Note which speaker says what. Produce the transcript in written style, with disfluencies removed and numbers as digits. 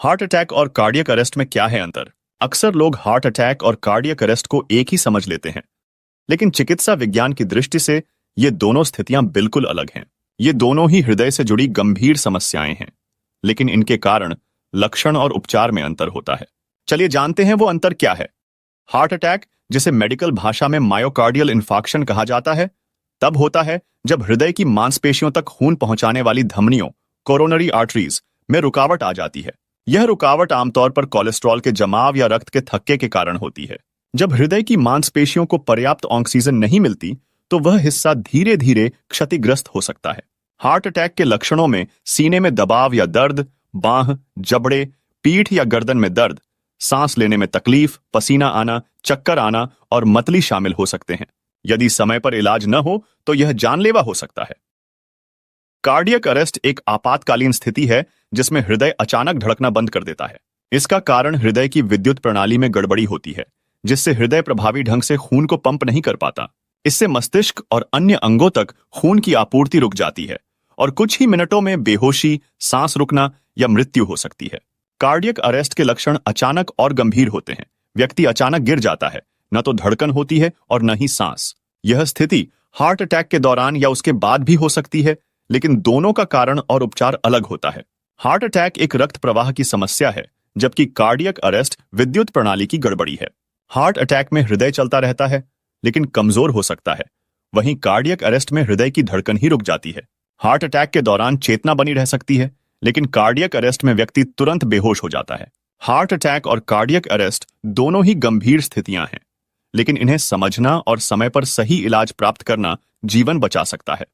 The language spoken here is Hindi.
Speaker 1: हार्ट अटैक और कार्डियक अरेस्ट में क्या है अंतर? अक्सर लोग हार्ट अटैक और कार्डियक अरेस्ट को एक ही समझ लेते हैं, लेकिन चिकित्सा विज्ञान की दृष्टि से ये दोनों स्थितियां बिल्कुल अलग हैं। ये दोनों ही हृदय से जुड़ी गंभीर समस्याएं हैं, लेकिन इनके कारण, लक्षण और उपचार में अंतर होता है। चलिए जानते हैं वो अंतर क्या है। हार्ट अटैक, जिसे मेडिकल भाषा में मायोकार्डियल इंफार्क्शन कहा जाता है, तब होता है जब हृदय की मांसपेशियों तक खून पहुंचाने वाली धमनियों, कोरोनरी आर्टरीज में रुकावट आ जाती है। यह रुकावट आमतौर पर कोलेस्ट्रॉल के जमाव या रक्त के थक्के के कारण होती है। जब हृदय की मांसपेशियों को पर्याप्त ऑक्सीजन नहीं मिलती, तो वह हिस्सा धीरे धीरे क्षतिग्रस्त हो सकता है। हार्ट अटैक के लक्षणों में सीने में दबाव या दर्द, बांह, जबड़े, पीठ या गर्दन में दर्द, सांस लेने में तकलीफ, पसीना आना, चक्कर आना और मतली शामिल हो सकते हैं। यदि समय पर इलाज न हो तो यह जानलेवा हो सकता है। कार्डियक अरेस्ट एक आपातकालीन स्थिति है जिसमें हृदय अचानक धड़कना बंद कर देता है। इसका कारण हृदय की विद्युत प्रणाली में गड़बड़ी होती है, जिससे हृदय प्रभावी ढंग से खून को पंप नहीं कर पाता। इससे मस्तिष्क और अन्य अंगों तक खून की आपूर्ति रुक जाती है और कुछ ही मिनटों में बेहोशी, सांस रुकना या मृत्यु हो सकती है। कार्डियक अरेस्ट के लक्षण अचानक और गंभीर होते हैं। व्यक्ति अचानक गिर जाता है, न तो धड़कन होती है और न ही सांस। यह स्थिति हार्ट अटैक के दौरान या उसके बाद भी हो सकती है, लेकिन दोनों का कारण और उपचार अलग होता है। हार्ट अटैक एक रक्त प्रवाह की समस्या है, जबकि कार्डियक अरेस्ट विद्युत प्रणाली की गड़बड़ी है। हार्ट अटैक में हृदय चलता रहता है, लेकिन कमजोर हो सकता है। वहीं कार्डियक अरेस्ट में हृदय की धड़कन ही रुक जाती है। हार्ट अटैक के दौरान चेतना बनी रह सकती है, लेकिन कार्डियक अरेस्ट में व्यक्ति तुरंत बेहोश हो जाता है। हार्ट अटैक और कार्डियक अरेस्ट दोनों ही गंभीर स्थितियां हैं, लेकिन इन्हें समझना और समय पर सही इलाज प्राप्त करना जीवन बचा सकता है।